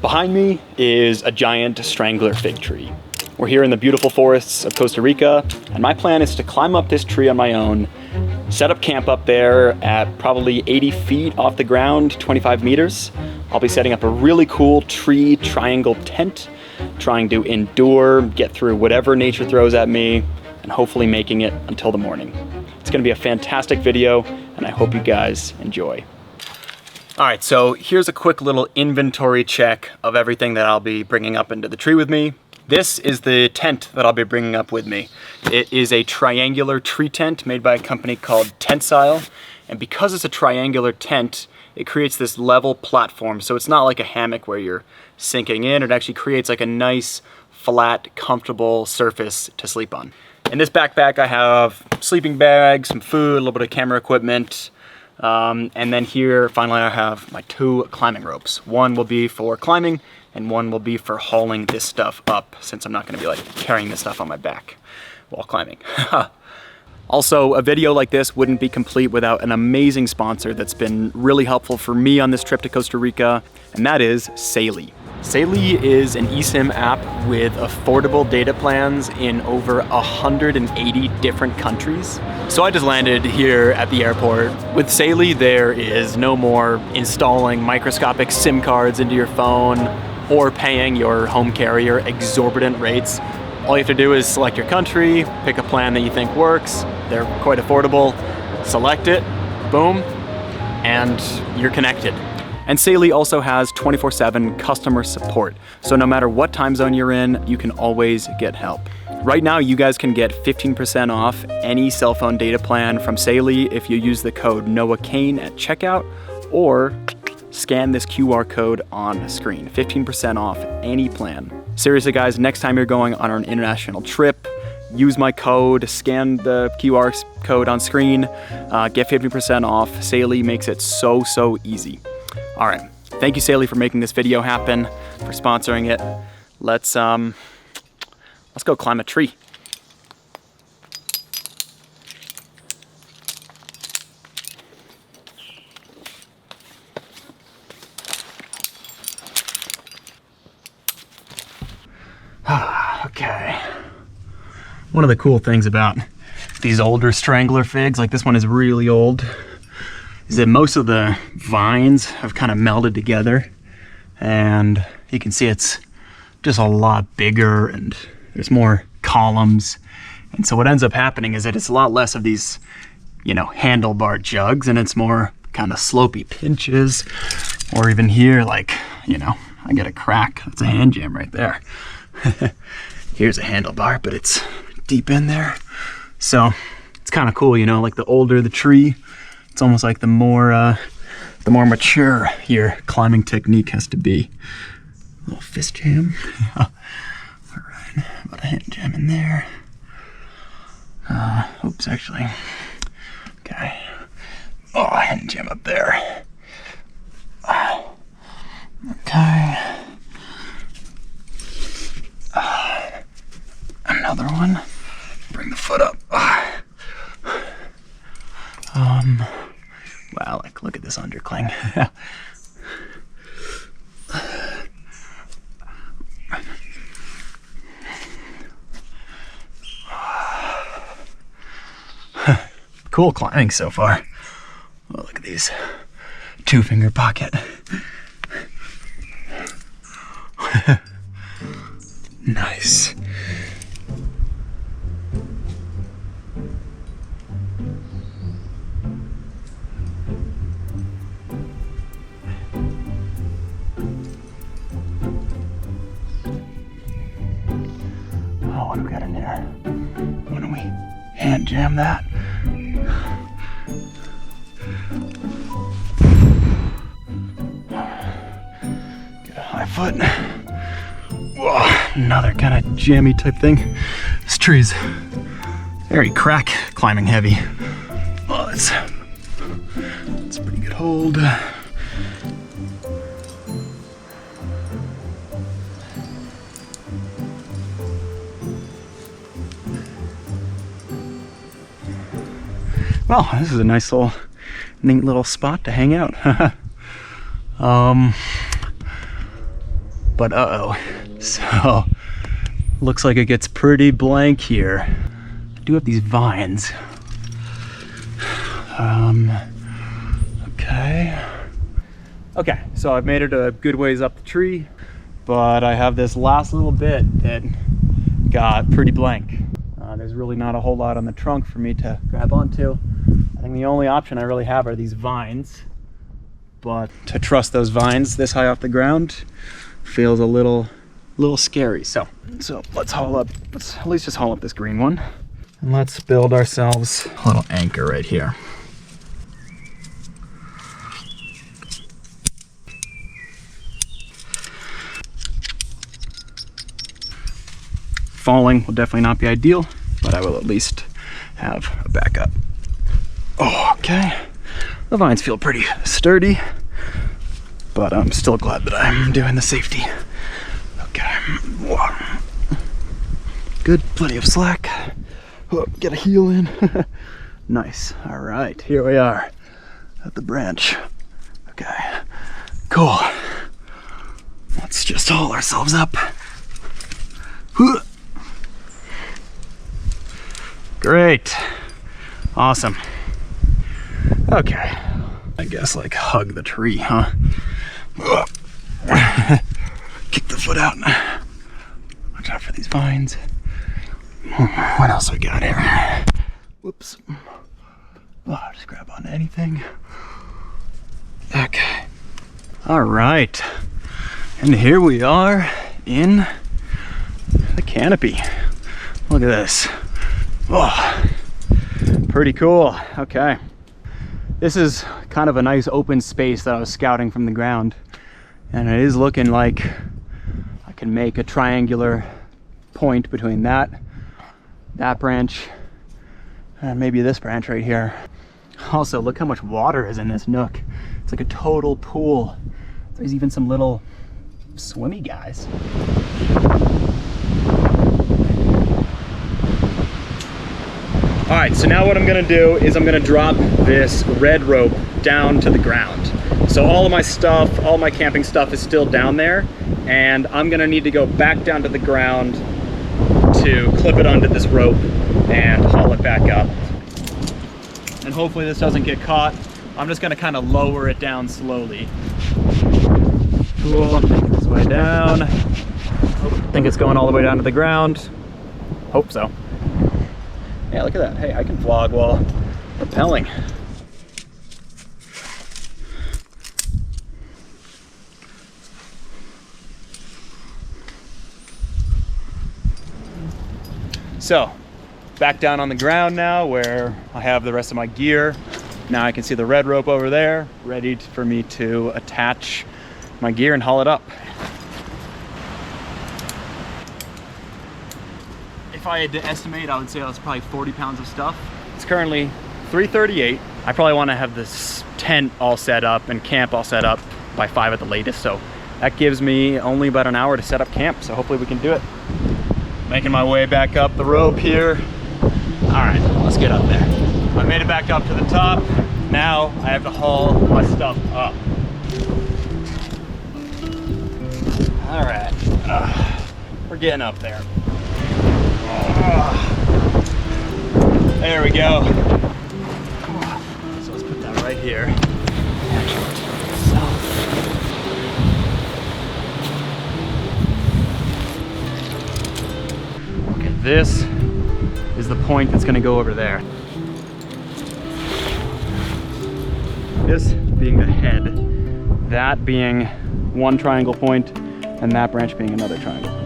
Behind me is a giant strangler fig tree. We're here in the beautiful forests of Costa Rica, and my plan is to climb up this tree on my own, set up camp up there at probably 80 feet off the ground, 25 meters. I'll be setting up a really cool tree triangle tent, trying to endure, get through whatever nature throws at me, and hopefully making it until the morning. It's gonna be a fantastic video, and I hope you guys enjoy. All right, so here's a quick little inventory check of everything that I'll be bringing up into the tree with me. This is the tent that I'll be bringing up with me. It is a triangular tree tent made by a company called Tensile. And because it's a triangular tent, it creates this level platform. So it's not like a hammock where you're sinking in. It actually creates like a nice, flat, comfortable surface to sleep on. In this backpack, I have sleeping bag, some food, a little bit of camera equipment. And then here, finally, I have my 2 climbing ropes. One will be for climbing, and one will be for hauling this stuff up, since I'm not gonna be like carrying this stuff on my back while climbing. Also, a video like this wouldn't be complete without an amazing sponsor that's been really helpful for me on this trip to Costa Rica, and that is Saily. Saily is an eSIM app with affordable data plans in over 180 different countries. So I just landed here at the airport. With Saily, there is no more installing microscopic SIM cards into your phone or paying your home carrier exorbitant rates. All you have to do is select your country, pick a plan that you think works. They're quite affordable. Select it, boom, and you're connected. And Saily also has 24/7 customer support. So no matter what time zone you're in, you can always get help. Right now, you guys can get 15% off any cell phone data plan from Saily if you use the code NOAHKANE at checkout, or scan this QR code on screen. 15% off any plan. Seriously guys, next time you're going on an international trip, use my code, scan the QR code on screen, get 50% off. Saily makes it so easy. All right, thank you Saily for making this video happen, for sponsoring it. Let's go climb a tree. Okay. One of the cool things about these older strangler figs, like this one is really old, is that most of the vines have kind of melded together, and you can see it's just a lot bigger and there's more columns. And so what ends up happening is that it's a lot less of these, you know, handlebar jugs, and it's more kind of slopey pinches, or even here, like, you know, I get a crack. That's a hand jam right there. Here's a handlebar, but it's deep in there. So it's kind of cool, you know, like the older the tree, it's almost like the more mature your climbing technique has to be. A little fist jam. All right, about a hand jam in there. Oops, actually. Okay. Oh, a hand jam up there. Okay. Another one. Bring the foot up. Wow, like look at this undercling. Cool climbing so far. Oh, look at these 2-finger pocket. Nice. Oh, what do we got in there? Why don't we hand jam that? Get a high foot. Whoa, another kind of jammy type thing. This tree's very crack climbing heavy. Oh, that's a pretty good hold. Well, this is a nice little, neat little spot to hang out. but uh-oh. So, looks like it gets pretty blank here. I do have these vines. Okay, so I've made it a good ways up the tree, but I have this last little bit that got pretty blank. There's really not a whole lot on the trunk for me to grab onto. I think the only option I really have are these vines, but to trust those vines this high off the ground feels a little scary. So let's at least just haul up this green one, and let's build ourselves a little anchor right here. Falling will definitely not be ideal, but I will at least have a backup. Oh, okay. The vines feel pretty sturdy, but I'm still glad that I'm doing the safety. Okay. Good, plenty of slack. Oh, get a heel in. Nice. All right, here we are at the branch. Okay, cool. Let's just haul ourselves up. Great. Awesome. Okay. I guess like hug the tree, huh? Kick the foot out. Watch out for these vines. What else we got here? Whoops. Oh, just grab onto anything. Okay. All right. And here we are in the canopy. Look at this. Oh, pretty cool. Okay. This is kind of a nice open space that I was scouting from the ground. And it is looking like I can make a triangular point between that branch, and maybe this branch right here. Also, look how much water is in this nook. It's like a total pool. There's even some little swimmy guys. All right, so now what I'm gonna do is I'm gonna drop this red rope down to the ground. So all of my stuff, all my camping stuff is still down there, and I'm gonna need to go back down to the ground to clip it onto this rope and haul it back up. And hopefully this doesn't get caught. I'm just gonna kind of lower it down slowly. Cool, this way down. I think it's going all the way down to the ground. Hope so. Yeah, look at that. Hey, I can vlog while rappelling. So, back down on the ground now where I have the rest of my gear. Now I can see the red rope over there, ready for me to attach my gear and haul it up. If I had to estimate, I would say that's probably 40 pounds of stuff. It's currently 3:38. I probably want to have this tent all set up and camp all set up by 5 at the latest. So that gives me only about an hour to set up camp. So hopefully we can do it. Making my way back up the rope here. All right, let's get up there. I made it back up to the top. Now I have to haul my stuff up. All right, we're getting up there. There we go. So let's put that right here. Okay, this is the point that's going to go over there. This being the head, that being one triangle point, and that branch being another triangle point.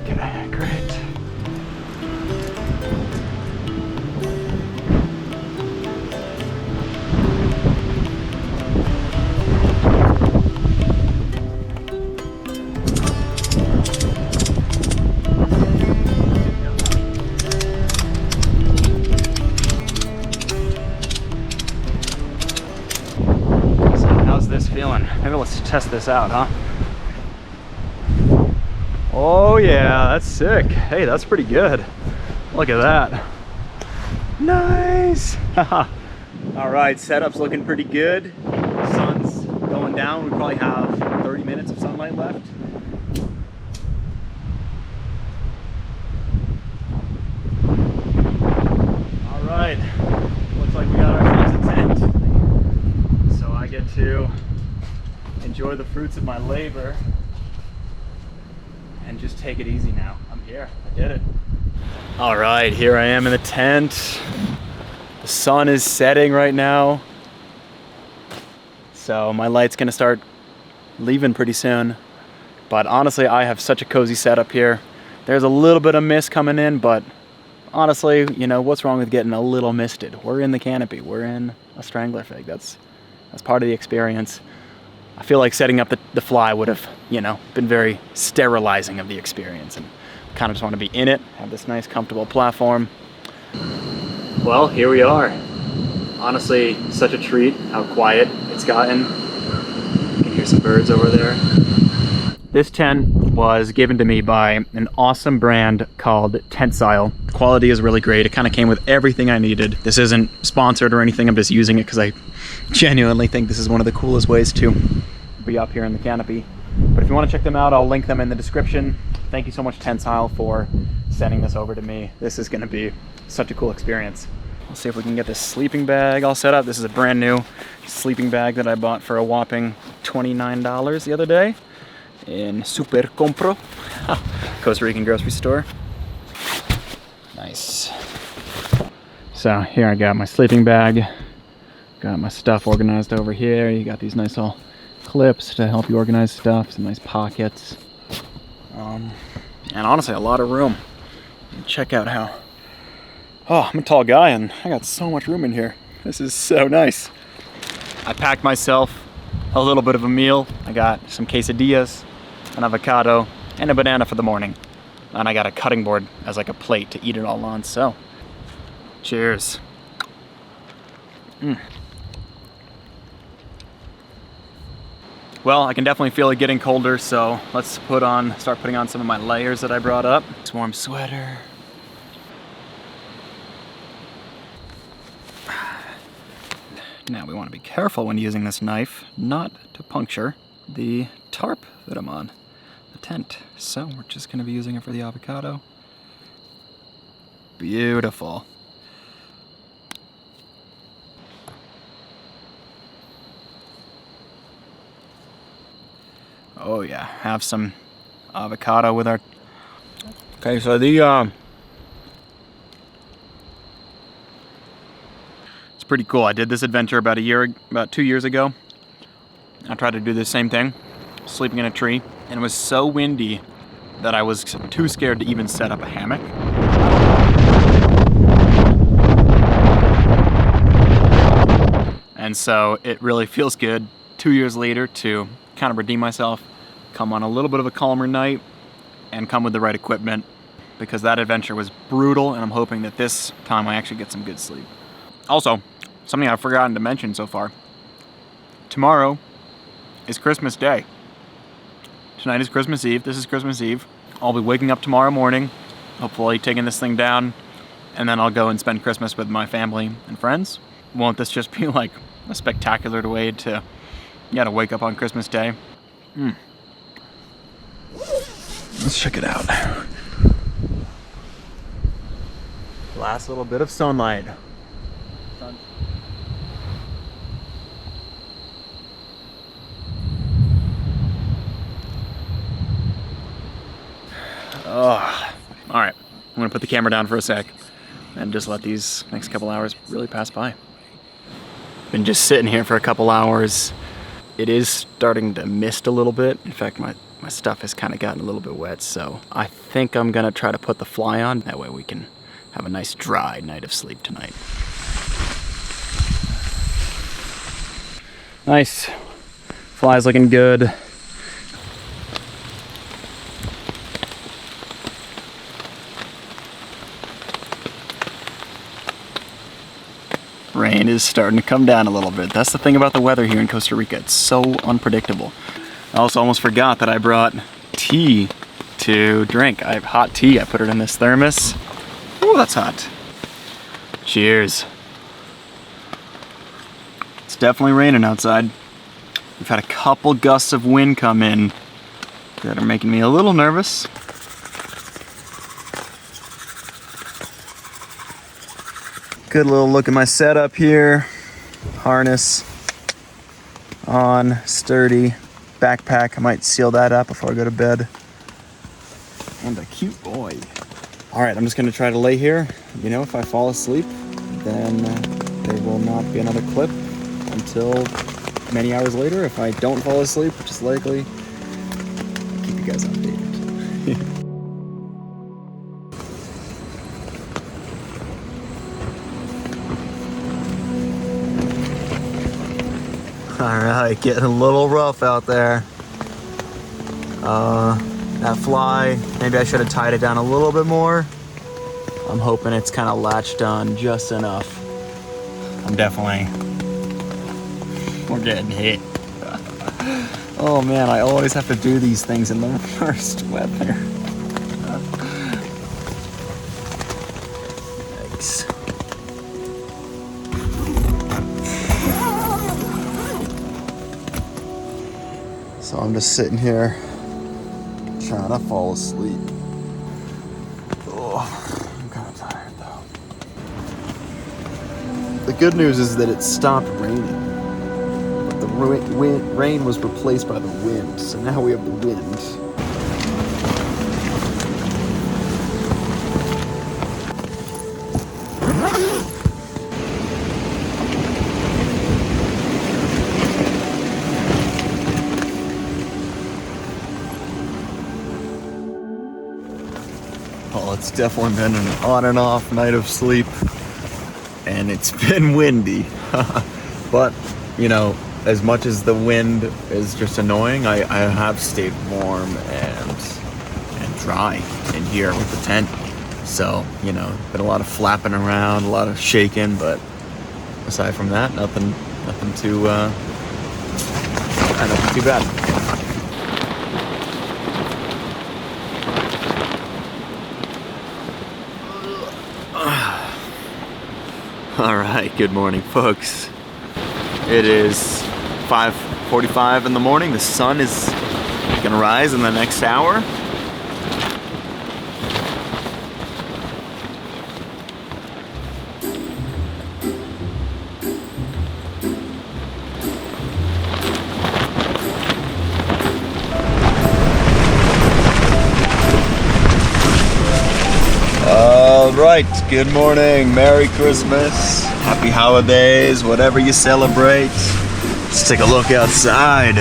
Okay, great. So how's this feeling? Maybe let's test this out, huh? Oh yeah, that's sick. Hey, that's pretty good. Look at that. Nice. All right, setup's looking pretty good. Sun's going down. We probably have 30 minutes of sunlight left. All right, looks like we got ourselves a tent. So I get to enjoy the fruits of my labor and just take it easy now. I'm here, I did it. All right, here I am in the tent. The sun is setting right now. So my light's gonna start leaving pretty soon. But honestly, I have such a cozy setup here. There's a little bit of mist coming in, but honestly, you know, what's wrong with getting a little misted? We're in the canopy, we're in a strangler fig. That's part of the experience. I feel like setting up the fly would have, you know, been very sterilizing of the experience, and kind of just want to be in it, have this nice comfortable platform. Well, here we are. Honestly, such a treat how quiet it's gotten. You can hear some birds over there. This tent was given to me by an awesome brand called Tentsile. The quality is really great. It kind of came with everything I needed. This isn't sponsored or anything. I'm just using it because I genuinely think this is one of the coolest ways to be up here in the canopy. But if you want to check them out, I'll link them in the description. Thank you so much, Tentsile, for sending this over to me. This is going to be such a cool experience. Let's see if we can get this sleeping bag all set up. This is a brand new sleeping bag that I bought for a whopping $29 the other day in Super Compro, Costa Rican grocery store. Nice. So here I got my sleeping bag. Got my stuff organized over here. You got these nice little clips to help you organize stuff. Some nice pockets. And honestly, a lot of room. Check out how... Oh, I'm a tall guy and I got so much room in here. This is so nice. I packed myself a little bit of a meal. I got some quesadillas, an avocado, and a banana for the morning. And I got a cutting board as like a plate to eat it all on, so cheers. Well, I can definitely feel it getting colder, so let's start putting on some of my layers that I brought up. This warm sweater. Now we want to be careful when using this knife not to puncture the tarp that I'm on, the tent. So we're just going to be using it for the avocado. Beautiful. Oh yeah, have some avocado with our... Okay, so it's pretty cool. I did this adventure about 2 years ago. I tried to do the same thing, sleeping in a tree, and it was so windy that I was too scared to even set up a hammock. And so it really feels good 2 years later to kind of redeem myself, come on a little bit of a calmer night, and come with the right equipment, because that adventure was brutal, and I'm hoping that this time I actually get some good sleep. Also, something I've forgotten to mention so far. Tomorrow is Christmas Day. Tonight is Christmas Eve. This is Christmas Eve. I'll be waking up tomorrow morning, hopefully taking this thing down, and then I'll go and spend Christmas with my family and friends. Won't this just be like a spectacular way to wake up on Christmas Day? Let's check it out. Last little bit of sunlight. Oh, all right. I'm gonna put the camera down for a sec and just let these next couple hours really pass by. Been just sitting here for a couple hours. It is starting to mist a little bit. In fact, my stuff has kind of gotten a little bit wet, so I think I'm gonna try to put the fly on. That way we can have a nice dry night of sleep tonight. Nice. Fly's looking good. Rain is starting to come down a little bit. That's the thing about the weather here in Costa Rica. It's so unpredictable. I also almost forgot that I brought tea to drink. I have hot tea. I put it in this thermos. Oh, that's hot. Cheers. It's definitely raining outside. We've had a couple gusts of wind come in that are making me a little nervous. Good little look at my setup here. Harness on, sturdy. Backpack, I might seal that up before I go to bed. And a cute boy. All right, I'm just gonna try to lay here. You know, if I fall asleep, then there will not be another clip until many hours later. If I don't fall asleep, which is likely, I'll keep you guys updated. All right, getting a little rough out there. That fly, maybe I should have tied it down a little bit more. I'm hoping it's kind of latched on just enough. We're getting hit. Oh man, I always have to do these things in the worst weather. Yikes. So I'm just sitting here trying to fall asleep. Oh, I'm kind of tired though. The good news is that it stopped raining. But the rain was replaced by the wind, so now we have the wind. Well, it's definitely been an on and off night of sleep, and it's been windy. But, you know, as much as the wind is just annoying, I have stayed warm and dry in here with the tent. So, you know, been a lot of flapping around, a lot of shaking, but aside from that, nothing too bad. All right, good morning, folks. It is 5:45 in the morning. The sun is gonna rise in the next hour. All right, good morning, Merry Christmas, Happy Holidays, whatever you celebrate. Let's take a look outside.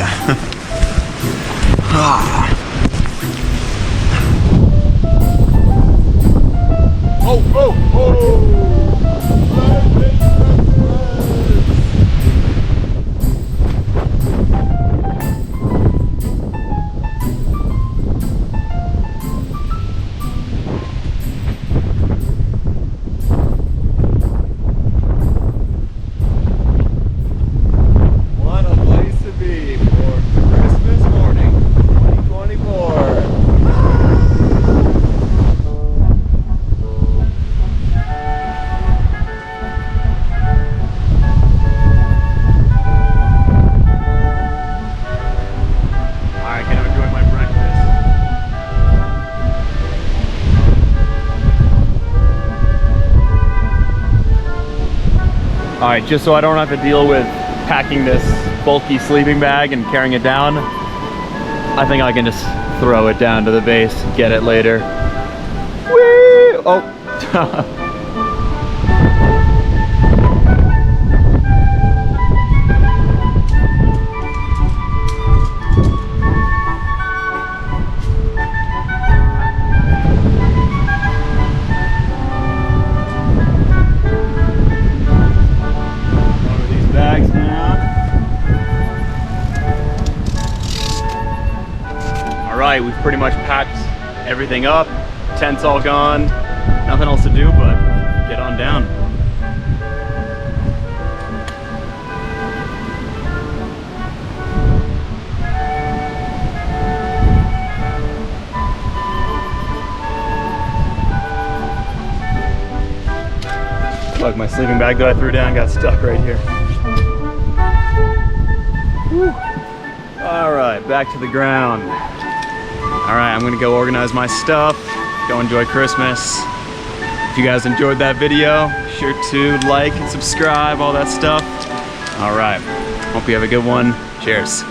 All right, just so I don't have to deal with packing this bulky sleeping bag and carrying it down, I think I can just throw it down to the base, get it later. Whee! Oh. We've pretty much packed everything up. Tent's all gone. Nothing else to do but get on down. Look, my sleeping bag that I threw down got stuck right here. Whew. All right, back to the ground. All right, I'm gonna go organize my stuff, go enjoy Christmas. If you guys enjoyed that video, be sure to like and subscribe, all that stuff. All right, hope you have a good one. Cheers.